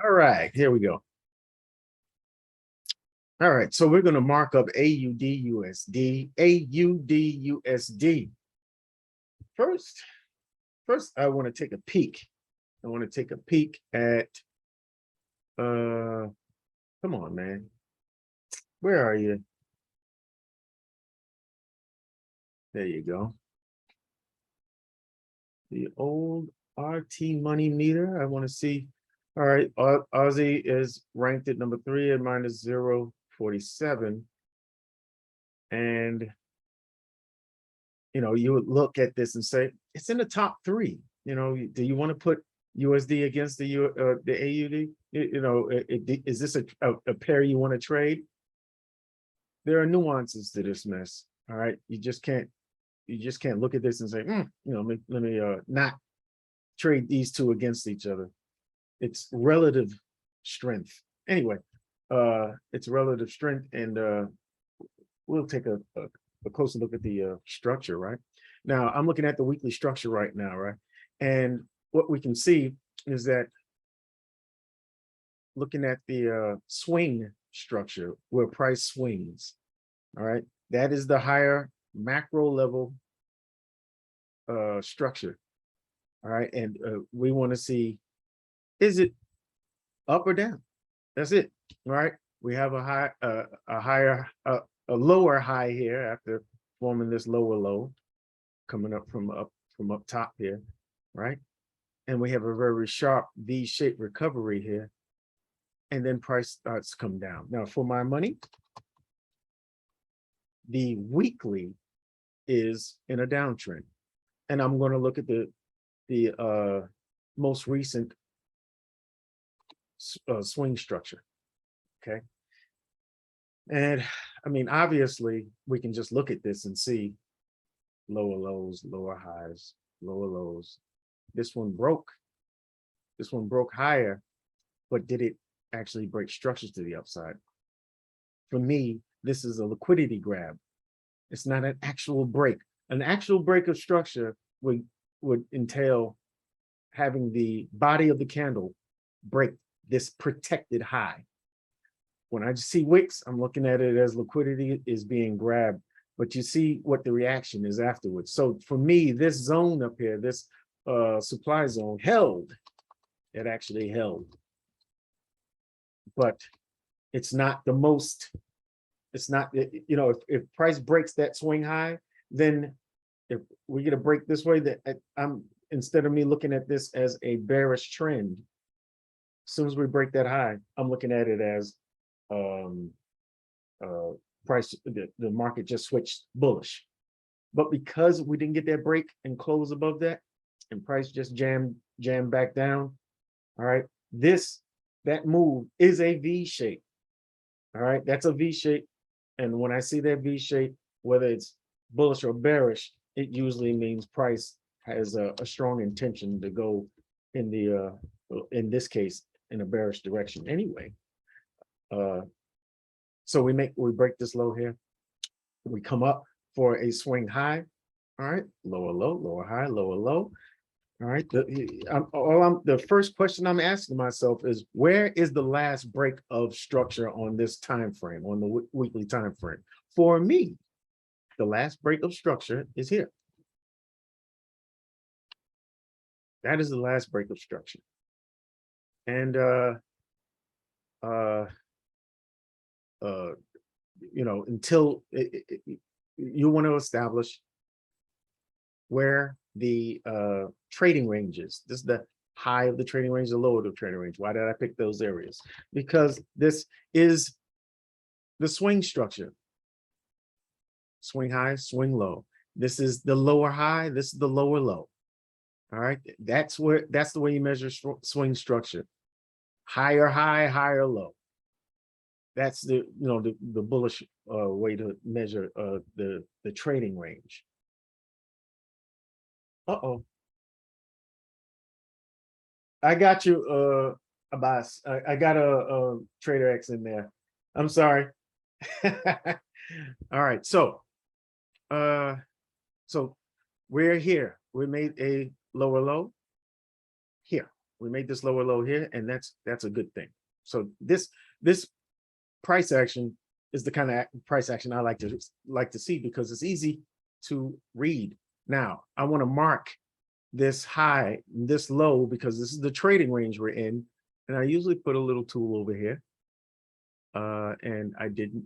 All right, here we go. All right, so we're going to mark up AUDUSD, AUDUSD. First, I want to take a peek. I want to take a peek at, come on, man. Where are you? There you go. The old RT money meter. I want to see. All right, Aussie is ranked at number 3 at minus 0.47. And, you know, you would look at this and say, it's in the top 3. You know, do you want to put USD against the AUD? Is this a pair you want to trade? There are nuances to this mess. All right, you just can't look at this and say, let me not trade these two against each other. It's relative strength. Anyway, it's relative strength, and we'll take a closer look at the structure, right? Now, I'm looking at the weekly structure right now, right? And what we can see is that looking at the swing structure where price swings, all right? That is the higher macro level structure, all right? And we want to see, is it up or down? That's it, all right? We have a lower high here after forming this lower low, coming up from up top here, right? And we have a very sharp V-shaped recovery here, and then price starts to come down. Now, for my money, the weekly is in a downtrend, and I'm going to look at the most recent swing structure. Okay. And I mean, obviously, we can just look at this and see lower lows, lower highs, lower lows. This one broke higher, but did it actually break structures to the upside? For me, this is a liquidity grab. It's not an actual break. An actual break of structure would entail having the body of the candle break this protected high. When I see wicks, I'm looking at it as liquidity is being grabbed, but you see what the reaction is afterwards. So for me, this zone up here, this supply zone held. It actually held, but it's not the most. It's not, you know, if price breaks that swing high, then if we get a break this way, that I'm, instead of me looking at this as a bearish trend, as soon as we break that high, I'm looking at it as price, the market just switched bullish. But because we didn't get that break and close above that, and price just jammed back down, all right, that move is a V shape. All right, that's a V shape. And when I see that V shape, whether it's bullish or bearish, it usually means price has a strong intention to go in the in this case in a bearish direction anyway. So we break this low here. We come up for a swing high. All right, lower low, lower high, lower low. All right. The first question I'm asking myself is, where is the last break of structure on this time frame, on the weekly time frame? For me, the last break of structure is here. That is the last break of structure. And you know, until you want to establish where the trading range is. This is the high of the trading range, the low of the trading range. Why did I pick those areas? Because this is the swing structure. Swing high, swing low. This is the lower high, this is the lower low. All right, that's the way you measure swing structure. Higher high, higher low. That's the bullish way to measure the trading range. Uh-oh. I got you, Abbas. I got a Trader X in there. I'm sorry. All right, so we're here. We made a lower low here. We made this lower low here, and that's a good thing. So this price action is the kind of price action I like to see, because it's easy to read. Now I want to mark this high, this low, because this is the trading range we're in, and I usually put a little tool over here, and I didn't.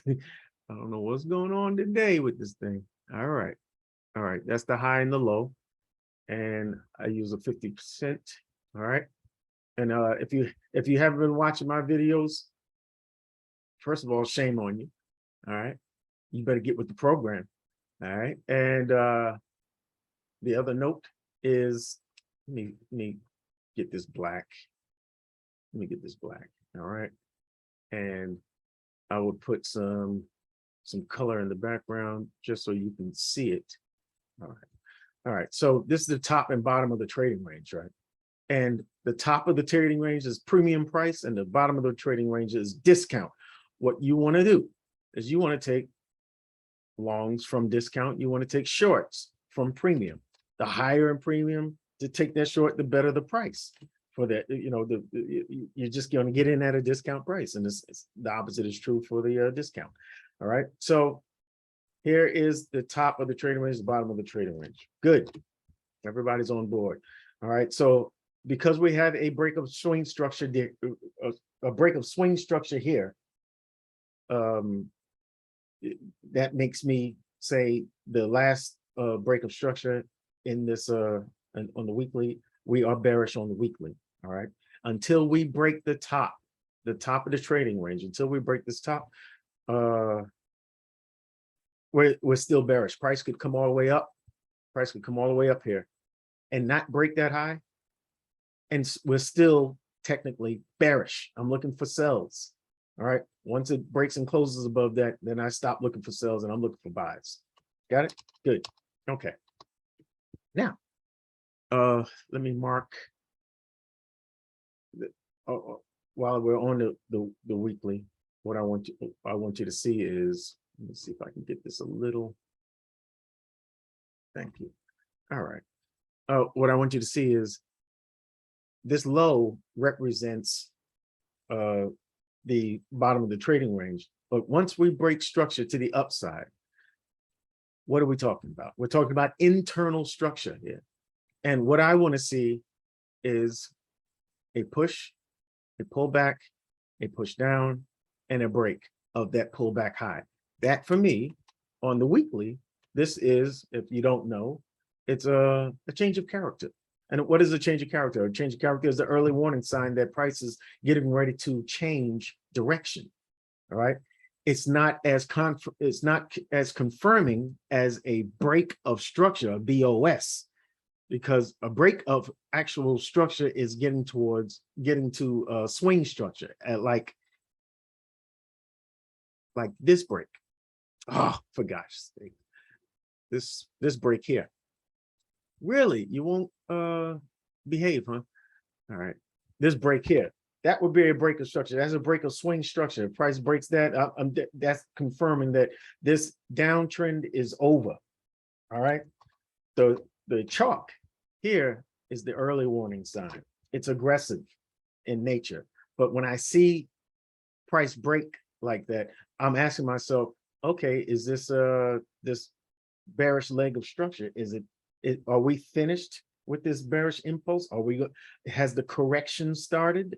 I don't know what's going on today with this thing. All right, that's the high and the low, and I use a 50%. All right, and if you haven't been watching my videos, first of all, shame on you. All right, you better get with the program. All right, and the other note is, let me get this black. Let me get this black. All right, and I will put some color in the background just so you can see it. All right. So this is the top and bottom of the trading range, right? And the top of the trading range is premium price, and the bottom of the trading range is discount. What you want to do is you want to take longs from discount. You want to take shorts from premium. The higher in premium to take that short, the better the price for that. You know, you're just going to get in at a discount price, and the opposite is true for the discount. All right. So here is the top of the trading range, the bottom of the trading range. Good. Everybody's on board. All right. So because we have a break of swing structure, a break of swing structure here, that makes me say the last break of structure in this on the weekly, we are bearish on the weekly. All right. Until we break the top of the trading range, until we break this top, we're still bearish. Price could come all the way up. Price could come all the way up here and not break that high, and we're still technically bearish. I'm looking for sells. All right. Once it breaks and closes above that, then I stop looking for sells and I'm looking for buys. Got it? Good. Okay. Now, let me mark while we're on the weekly. What I want you to see is, let me see if I can get this a little. Thank you. All right. What I want you to see is this low represents the bottom of the trading range. But once we break structure to the upside, what are we talking about? We're talking about internal structure here. And what I want to see is a push, a pullback, a push down, and a break of that pullback high. That for me, on the weekly, this is, if you don't know, it's a change of character. And what is a change of character? A change of character is the early warning sign that price is getting ready to change direction. All right. It's not as confirming as a break of structure, a BOS, because a break of actual structure is getting to swing structure at like this break. Oh, for gosh sake. This break here. Really, you won't behave, huh? All right, this break here, that would be a break of structure. That's a break of swing structure. If price breaks that, that's confirming that this downtrend is over. All right, so the chalk here is the early warning sign. It's aggressive in nature, but when I see price break like that, I'm asking myself, okay, is this this bearish leg of structure? Are we finished with this bearish impulse? Has the correction started?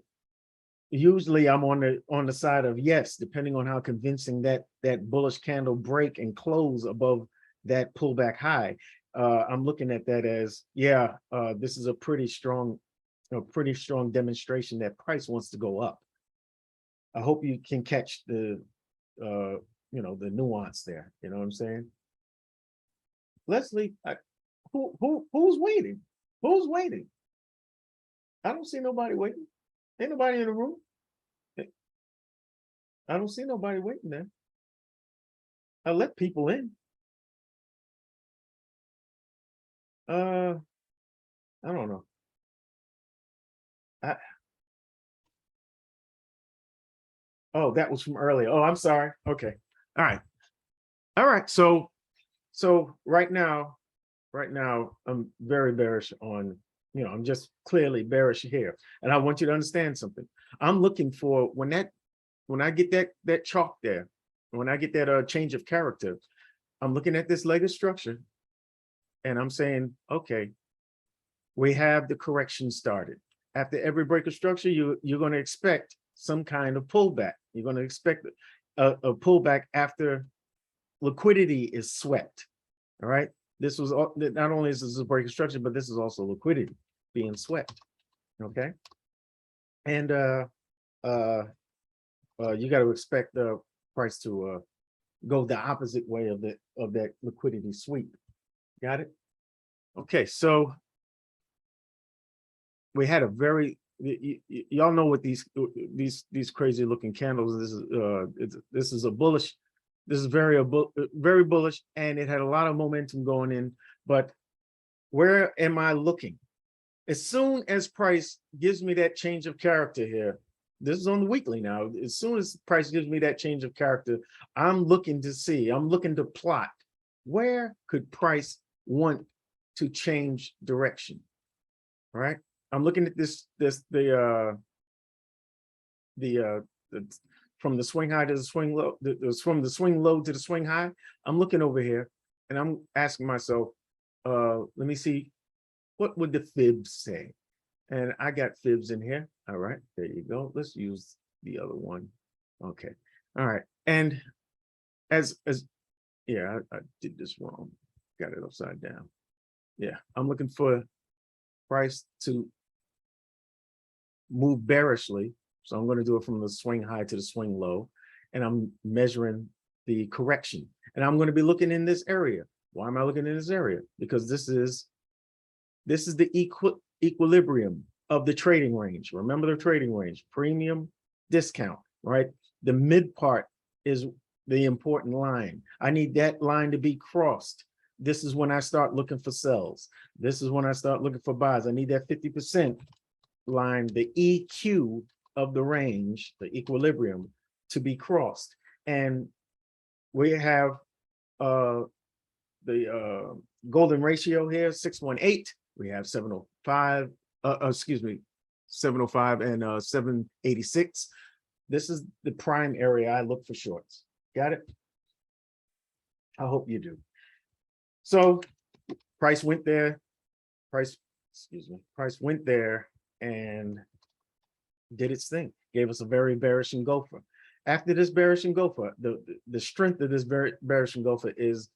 Usually I'm on the side of yes, depending on how convincing that bullish candle break and close above that pullback high. I'm looking at that as, yeah, this is a pretty strong demonstration that price wants to go up. I hope you can catch the the nuance there. You know what I'm saying? Leslie, who's waiting? Who's waiting? I don't see nobody waiting. Ain't nobody in the room. I don't see nobody waiting there. I let people in. I don't know. Oh, that was from earlier. Oh, I'm sorry. Okay. All right. All right. So right now, I'm very bearish on You know, I'm just clearly bearish here. And I want you to understand something. I'm looking for when I get that chalk there, when I get that change of character, I'm looking at this leg of structure and I'm saying, okay, we have the correction started. After every break of structure, you're going to expect some kind of pullback. You're going to expect a pullback after liquidity is swept. All right. This was not only is this a break of structure, but this is also liquidity being swept. Okay. And you got to expect the price to go the opposite way of that liquidity sweep. Got it? Okay, so we had a very y'all know what these crazy looking candles. This is a bullish. This is very bullish, and it had a lot of momentum going in. But where am I looking? As soon as price gives me that change of character here, this is on the weekly now. As soon as price gives me that change of character, I'm looking to plot where could price want to change direction. All right. I'm looking at from the swing high to the swing low, from the swing low to the swing high. I'm looking over here and I'm asking myself, let me see, what would the fibs say? And I got fibs in here. All right, there you go. Let's use the other one. Okay. All right. And as yeah, I did this wrong. Got it upside down. Yeah, I'm looking for price to move bearishly. So I'm going to do it from the swing high to the swing low. And I'm measuring the correction. And I'm going to be looking in this area. Why am I looking in this area? Because this is the equilibrium of the trading range. Remember the trading range, premium, discount, right? The mid part is the important line. I need that line to be crossed. This is when I start looking for sells. This is when I start looking for buys. I need that 50% line, the EQ of the range, the equilibrium, to be crossed. And we have the golden ratio here, 618. We have 705, 705 and 786. This is the prime area I look for shorts. Got it? I hope you do. So price went there, price went there and did its thing, gave us a very bearish engulfer. After this bearish engulfer, the strength of this bearish engulfer is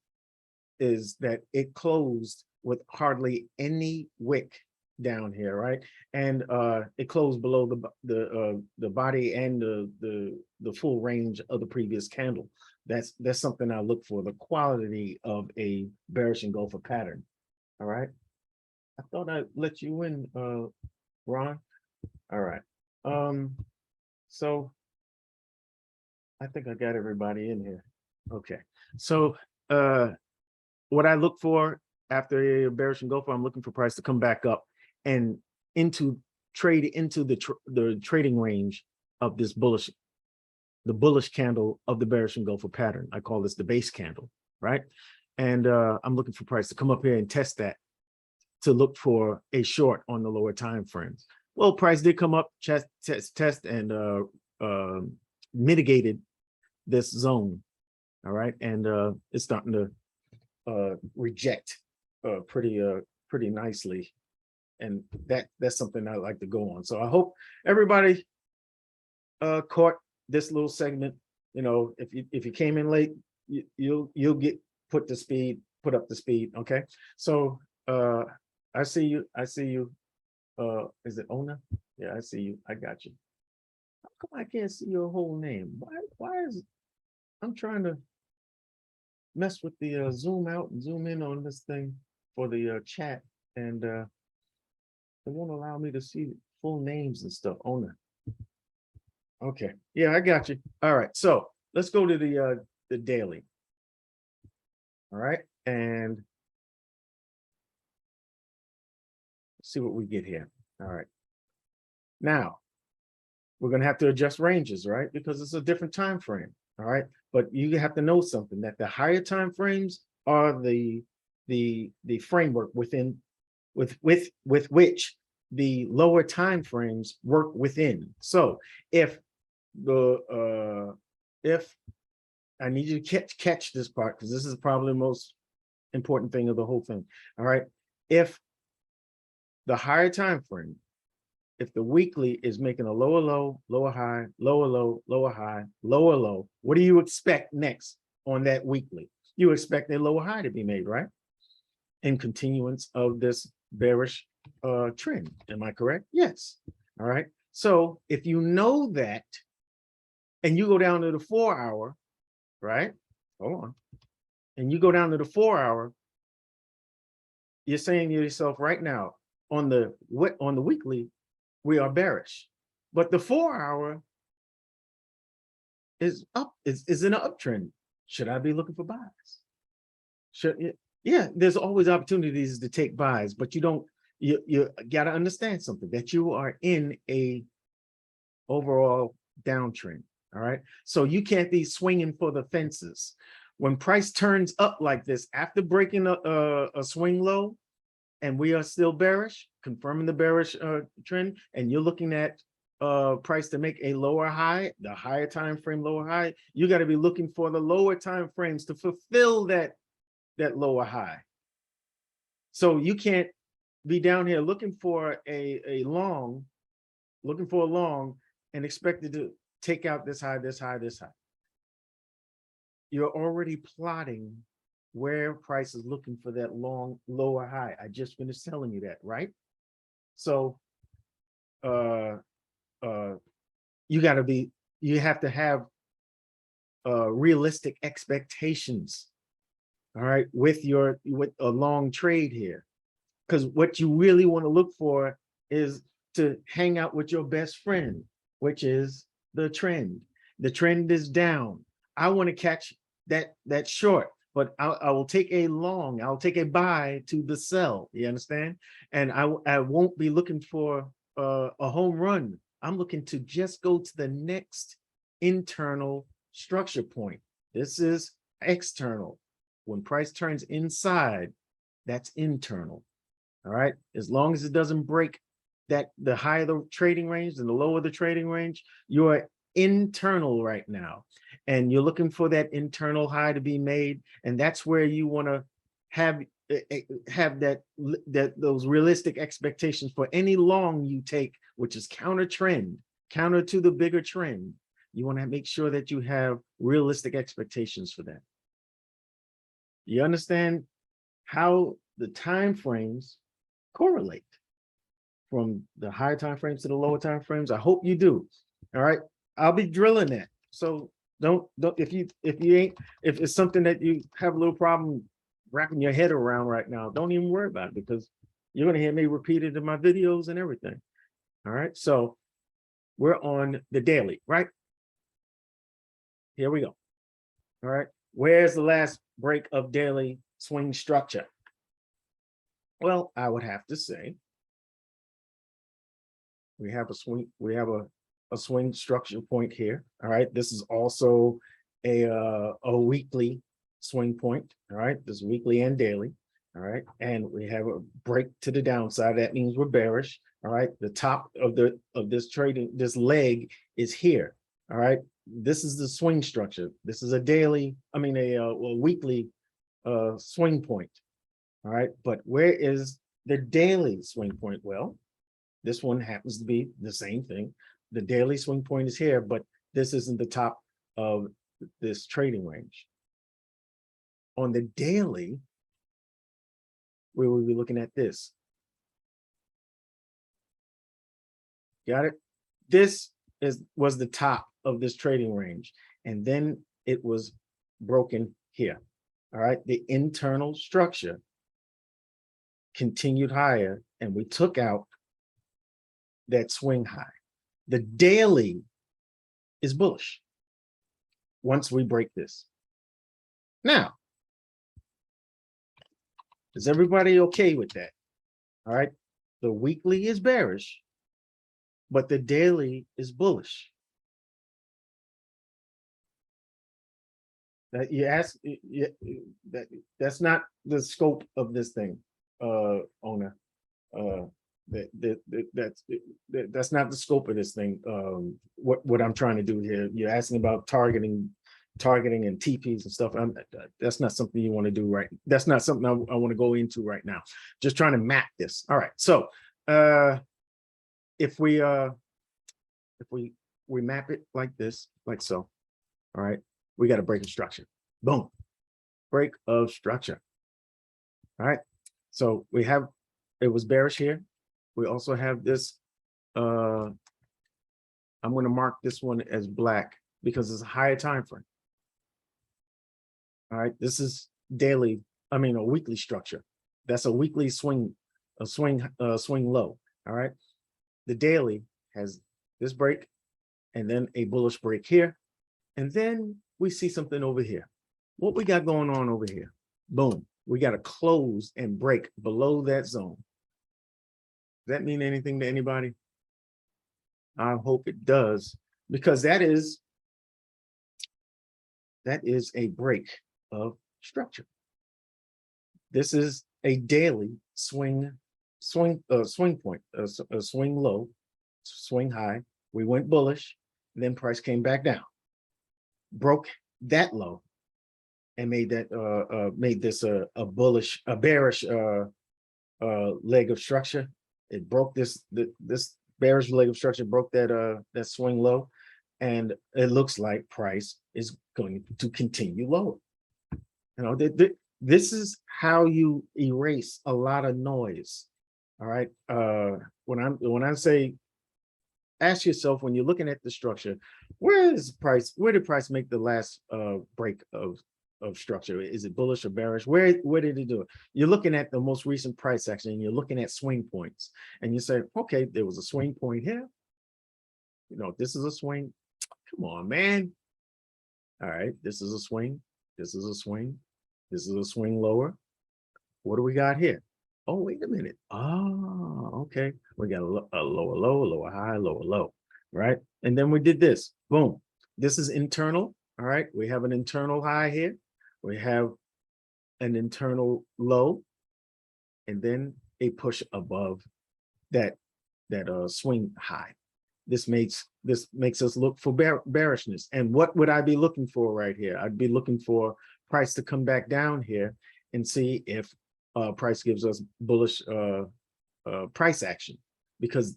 that it closed with hardly any wick down here, right? And it closed below the body and the full range of the previous candle. That's something I look for, the quality of a bearish engulfer pattern. All right. I thought I'd let you in, Ron. All right. So I think I got everybody in here. Okay. So what I look for after a bearish engulfer, I'm looking for price to come back up and trade into the trading range of this bullish, the bullish candle of the bearish engulfer pattern. I call this the base candle, right? And I'm looking for price to come up here and test that, to look for a short on the lower time frames. Well, price did come up, test, and mitigated this zone. All right, and it's starting to reject pretty nicely, and that's something I like to go on. So I hope everybody caught this little segment. You know, if you came in late, you'll get put up to speed. Okay, so I see you. Is it Ona? Yeah, I see you. I got you. How come I can't see your whole name? Why is I'm trying to mess with the zoom out and zoom in on this thing for the chat, and it won't allow me to see full names and stuff. Ona. Okay, yeah, I got you. All right, so let's go to the daily. All right, and see what we get here. All right, now we're going to have to adjust ranges, right? Because it's a different time frame. All right, but you have to know something, that the higher time frames are the framework within with which the lower time frames work within. So if if I need you to catch this part, because this is probably the most important thing of the whole thing. All right. If the higher time frame, if the weekly is making a lower low, lower high, lower low, lower high, lower low, what do you expect next on that weekly? You expect a lower high to be made, right? In continuance of this bearish trend. Am I correct? Yes. All right. So if you know that, and you go down to the 4 hour, right? Hold on. And you go down to the 4 hour, you're saying to yourself right now, on the weekly, we are bearish. But the 4 hour is up, is in an uptrend. Should I be looking for buys? Yeah, there's always opportunities to take buys, but you got to understand something, that you are in a overall downtrend. All right. So you can't be swinging for the fences. When price turns up like this, after breaking a swing low, and we are still bearish, confirming the bearish trend, and you're looking at price to make a lower high, the higher time frame lower high, you got to be looking for the lower time frames to fulfill that lower high. So you can't be down here looking for a long, and expected to take out this high, this high, this high. You're already plotting where price is looking for that long lower high. I just finished telling you that, right? So you have to have realistic expectations, all right, with a long trade here. Because what you really want to look for is to hang out with your best friend, which is the trend. The trend is down. I want to catch that short, but I will take a long, I'll take a buy to the sell. You understand? And I won't be looking for a home run. I'm looking to just go to the next internal structure point. This is external. When price turns inside, that's internal. All right. As long as it doesn't break the higher the trading range and the lower the trading range, you are internal right now. And you're looking for that internal high to be made. And that's where you want to have those realistic expectations for any long you take, which is counter to the bigger trend. You want to make sure that you have realistic expectations for that. You understand how the time frames correlate from the higher time frames to the lower time frames? I hope you do. All right. I'll be drilling that. So don't if it's something that you have a little problem wrapping your head around right now, don't even worry about it, because you're going to hear me repeat it in my videos and everything. All right. So we're on the daily, right? Here we go. All right. Where's the last break of daily swing structure? Well, I would have to say we have a swing structure point here. All right. This is also a weekly swing point. All right. This is weekly and daily. All right. And we have a break to the downside. That means we're bearish. All right. The top of this leg is here. All right. This is the swing structure. This is a weekly swing point. All right. But where is the daily swing point? Well, this one happens to be the same thing. The daily swing point is here, but this isn't the top of this trading range. On the daily, we will be looking at this. Got it? This was the top of this trading range, and then it was broken here. All right. The internal structure continued higher, and we took out that swing high. The daily is bullish once we break this. Now, is everybody okay with that? All right. The weekly is bearish, but the daily is bullish. That you ask, that's not the scope of this thing, owner. That's not the scope of this thing. What I'm trying to do here, you're asking about targeting and TPs and stuff. That's not something you want to do, right? That's not something I want to go into right now. Just trying to map this. All right. So if we map it like this, like so, all right, we got a break of structure. Boom, break of structure. All right. So we have, it was bearish here. We also have this, I'm going to mark this one as black because it's a higher time frame. All right, this is daily, a weekly structure. That's a weekly swing, swing low. All right, the daily has this break and then a bullish break here. And then we see something over here. What we got going on over here? Boom, we got to close and break below that zone. Does that mean anything to anybody? I hope it does, because that is a break of structure. This is a daily swing point, a swing low, swing high. We went bullish, then price came back down, broke that low, and made that made this a bearish leg of structure. It broke this bearish leg of structure, broke that that swing low, and it looks like price is going to continue lower. You know, this is how you erase a lot of noise. All right. When I say, ask yourself when you're looking at the structure, where did price make the last break of structure? Is it bullish or bearish? Where did it do it? You're looking at the most recent price action, and you're looking at swing points, and you say, okay, there was a swing point here. You know, this is a swing. Come on, man. All right, this is a swing. This is a swing. This is a swing lower. What do we got here? Oh, wait a minute. Oh, okay. We got a lower low, lower high, lower low, right? And then we did this. Boom. This is internal. All right. We have an internal high here. We have an internal low, and then a push above that swing high. This makes us look for bearishness. And what would I be looking for right here? I'd be looking for price to come back down here and see if price gives us bullish price action, because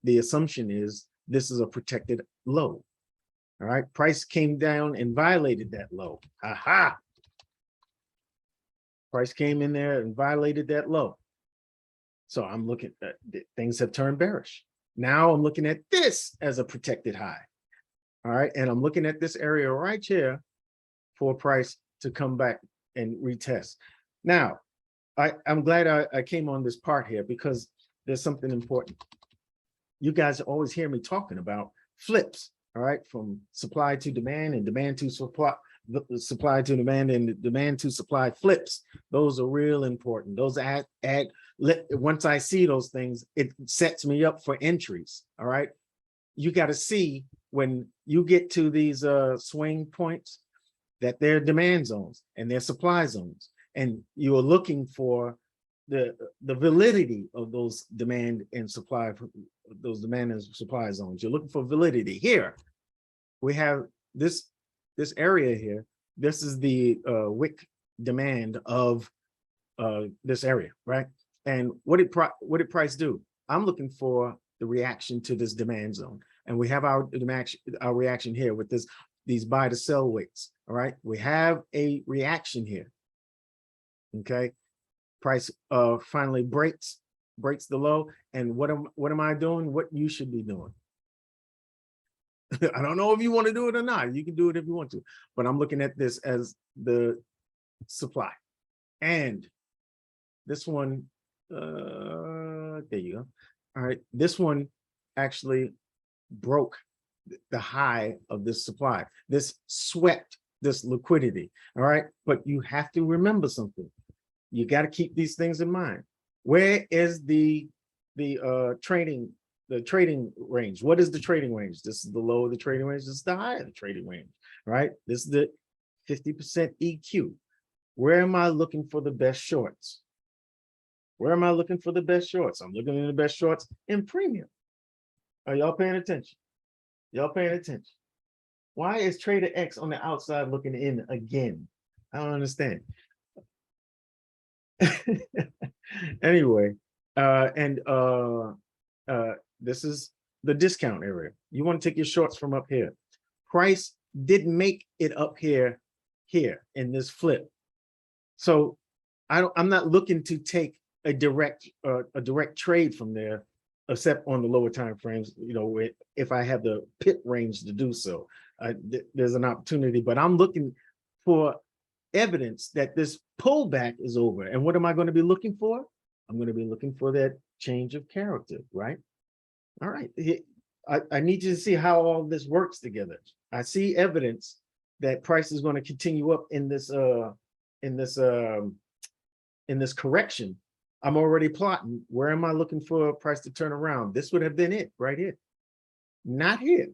the assumption is this is a protected low. All right, price came down and violated that low. Aha! Price came in there and violated that low. So I'm looking at things have turned bearish. Now I'm looking at this as a protected high. All right, and I'm looking at this area right here for price to come back and retest. Now, I'm glad I came on this part here, because there's something important. You guys always hear me talking about flips, all right, from supply to demand and demand to supply, supply to demand and demand to supply flips. Those are real important. Those once I see those things, it sets me up for entries. All right. You got to see when you get to these swing points that they're demand zones and they're supply zones, and you are looking for the validity of those demand and supply zones. You're looking for validity. Here we have this area here. This is the wick demand of this area, right? And what did price do? I'm looking for the reaction to this demand zone, and we have our reaction here with these buy to sell wicks. All right, we have a reaction here. Okay, price finally breaks the low, and what am I doing? What you should be doing. I don't know if you want to do it or not. You can do it if you want to, but I'm looking at this as the supply. And this one, there you go. All right, this one actually broke the high of this supply. This swept this liquidity. All right, but you have to remember something. You got to keep these things in mind. Where is the trading range? What is the trading range? This is the low of the trading range. This is the high of the trading range, right? This is the 50% EQ. Where am I looking for the best shorts? Where am I looking for the best shorts? I'm looking at the best shorts in premium. Are y'all paying attention? Y'all paying attention? Why is Trader X on the outside looking in again? I don't understand. Anyway, this is the discount area. You want to take your shorts from up here. Price didn't make it up here in this flip. So I'm not looking to take a direct trade from there, except on the lower time frames, you know, if I have the pit range to do so. There's an opportunity, but I'm looking for evidence that this pullback is over. And what am I going to be looking for? I'm going to be looking for that change of character, right? All right. I need you to see how all this works together. I see evidence that price is going to continue up in this correction. I'm already plotting. Where am I looking for a price to turn around? This would have been it right here. Not here.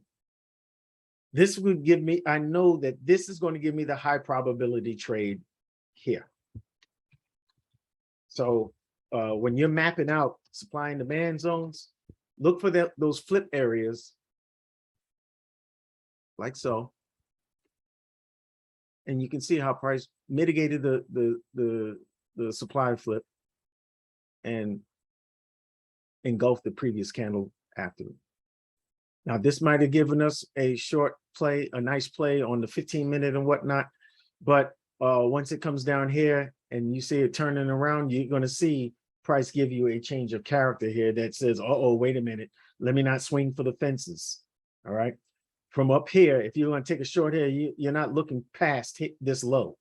This would give me, I know that this is going to give me the high probability trade here. So when you're mapping out supply and demand zones, look for those flip areas like so. And you can see how price mitigated the supply flip and engulfed the previous candle after it. Now, this might have given us a short play, a nice play on the 15-minute and whatnot. But once it comes down here and you see it turning around, you're going to see price give you a change of character here that says, uh-oh, wait a minute, let me not swing for the fences. All right. From up here, if you're going to take a short here, you're not looking past this low.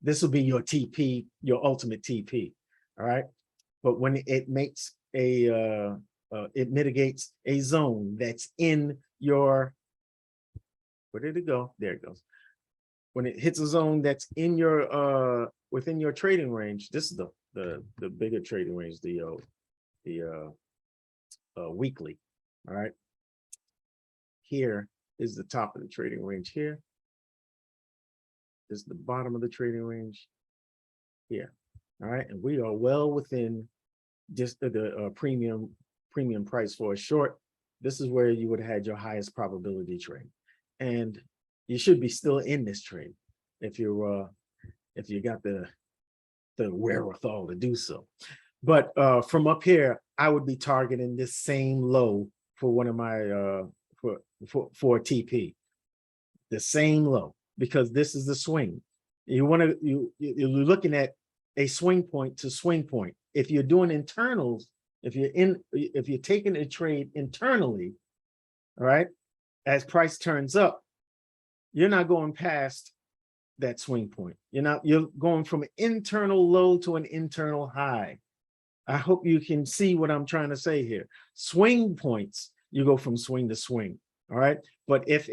This will be your TP, your ultimate TP. All right. But when it makes it mitigates a zone that's in your, where did it go? There it goes. When it hits a zone that's in your within your trading range, this is the bigger trading range, the weekly. All right. Here is the top of the trading range here. This is the bottom of the trading range here. All right. And we are well within just the premium price for a short. This is where you would have had your highest probability trade. And you should be still in this trade if you got the wherewithal to do so. But from up here, I would be targeting this same low for one of my for TP, the same low, because this is the swing. You're looking at a swing point to swing point. If you're doing internals, if you're taking a trade internally, all right, as price turns up, you're not going past that swing point. You're going from an internal low to an internal high. I hope you can see what I'm trying to say here. Swing points, you go from swing to swing. All right. But if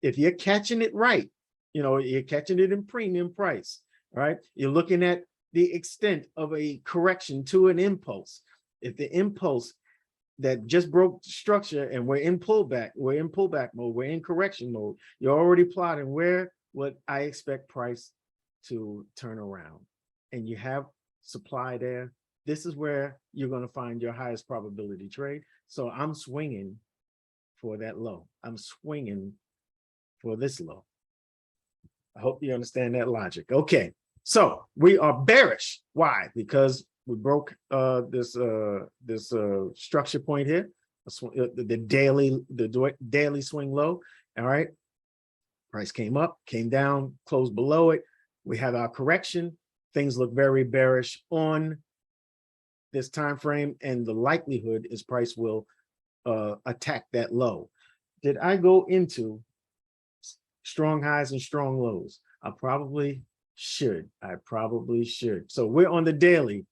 you're catching it right, you're catching it in premium price. All right. You're looking at the extent of a correction to an impulse. If the impulse that just broke structure and we're in pullback mode, we're in correction mode, you're already plotting where would I expect price to turn around, and you have supply there. This is where you're going to find your highest probability trade. So I'm swinging for that low. I'm swinging for this low. I hope you understand that logic. Okay, so we are bearish. Why? Because we broke this structure point here, the daily swing low. All right, price came up, came down, closed below it. We have our correction. Things look very bearish on this time frame, and the likelihood is price will attack that low. Did I go into strong highs and strong lows? I probably should. So we're on the daily.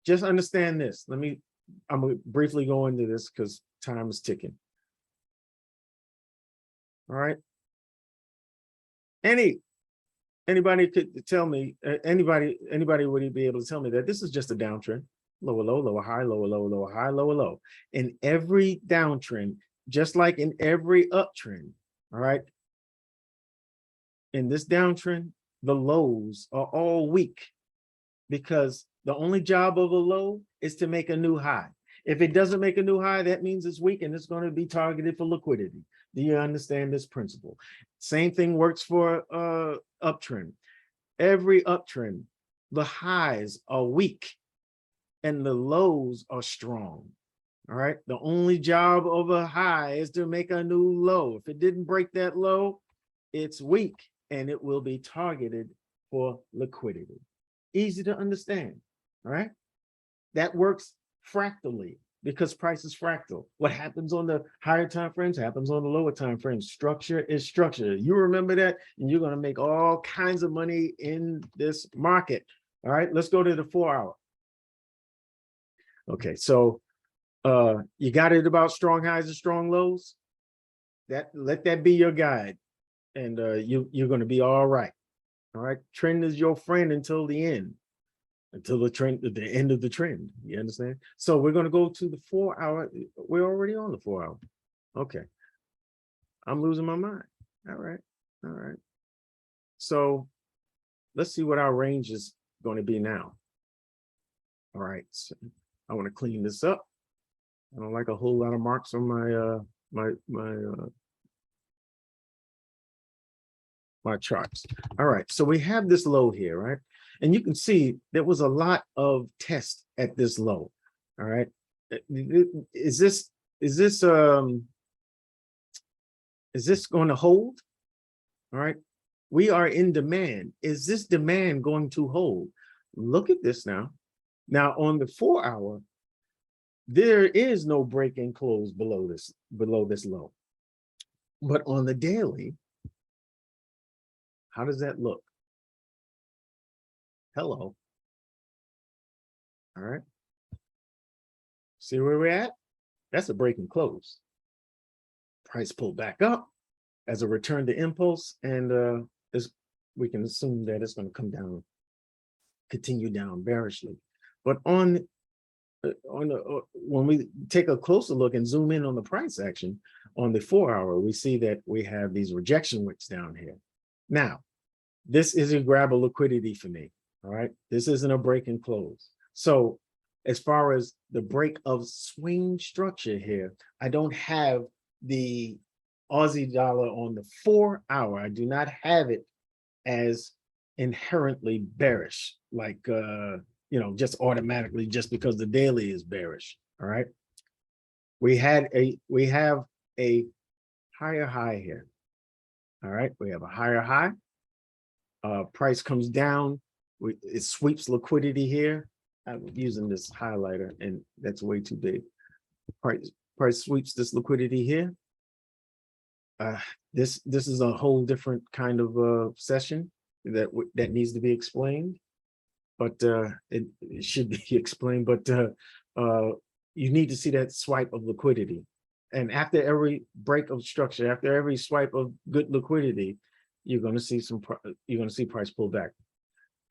Just understand this. I'm gonna briefly go into this because time is ticking. All right. Anybody could tell me, anybody would be able to tell me that this is just a downtrend? Lower low, lower high, lower low, lower high, lower low. In every downtrend, just like in every uptrend, all right? In this downtrend, the lows are all weak because The only job of a low is to make a new high. If it doesn't make a new high, that means it's weak and it's going to be targeted for liquidity. Do you understand this principle? Same thing works for uptrend. Every uptrend, the highs are weak and the lows are strong. All right. The only job of a high is to make a new low. If it didn't break that low, it's weak and it will be targeted for liquidity. Easy to understand. All right. That works fractally because price is fractal. What happens on the higher time frames happens on the lower time frames. Structure is structure. You remember that, and you're going to make all kinds of money in this market. All right. Let's go to the 4-hour. Okay. So you got it about strong highs and strong lows. Let that be your guide, and you're going to be all right. All right. Trend is your friend until the end, until the end of the trend. You understand? So we're going to go to the 4-hour. We're already on the 4-hour. Okay. I'm losing my mind. All right. All right. So let's see what our range is going to be now. All right. So I want to clean this up. I don't like a whole lot of marks on my charts. All right, so we have this low here, right? And you can see there was a lot of tests at this low. All right, is this going to hold? All right, we are in demand. Is this demand going to hold? Look at this now. Now on the 4-hour, there is no break and close below this low. But on the daily, how does that look? Hello. All right. See where we're at? That's a break and close. Price pulled back up as a return to impulse, and we can assume that it's going to come down, continue down bearishly. But when we take a closer look and zoom in on the price action on the 4-hour, we see that we have these rejection wicks down here. Now, this is a grab of liquidity for me. All right, this isn't a break and close. So as far as the break of swing structure here, I don't have the Aussie dollar on the 4-hour. I do not have it as inherently bearish, like just automatically, just because the daily is bearish. All right. We have a higher high here. All right. We have a higher high. Price comes down. It sweeps liquidity here. I'm using this highlighter and that's way too big. Price sweeps this liquidity here. This is a whole different kind of session that needs to be explained. But it should be explained, but you need to see that swipe of liquidity. And after every break of structure, after every swipe of good liquidity, you're going to see price pull back.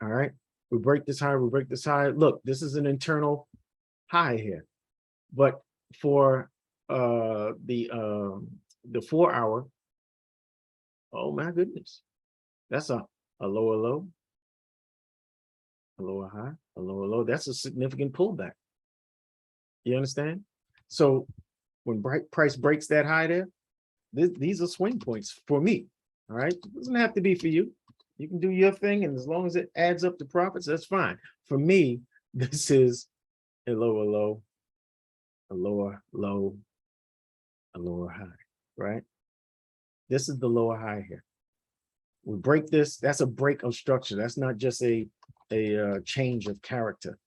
All right, we break this high, we break this high. Look, this is an internal high here, but for the 4-hour, oh my goodness, that's a lower low, a lower high, a lower low. That's a significant pullback. You understand? So when price breaks that high there, these are swing points for me. All right, it doesn't have to be for you. You can do your thing, and as long as it adds up to profits, that's fine. For me, this is a lower low, a lower low, a lower high, right? This is the lower high here. We break this, that's a break of structure. That's not just a change of character.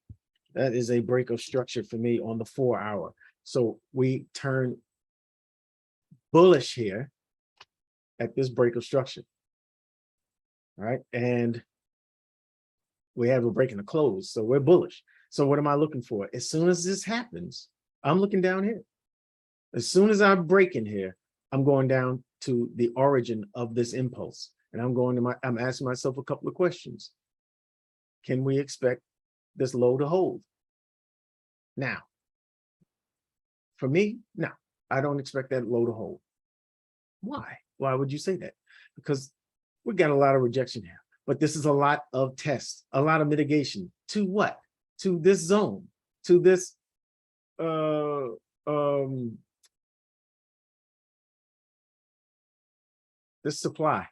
That is a break of structure for me on the 4-hour. So we turn bullish here at this break of structure. All right, and we have a break in the close, so we're bullish. So what am I looking for? As soon as this happens, I'm looking down here. As soon as I break in here, I'm going down to the origin of this impulse, and I'm asking myself a couple of questions. Can we expect this low to hold? Now, for me, no, I don't expect that low to hold. Why? Why would you say that? Because we got a lot of rejection here, but this is a lot of tests, a lot of mitigation to what? to this zone, to this this supply.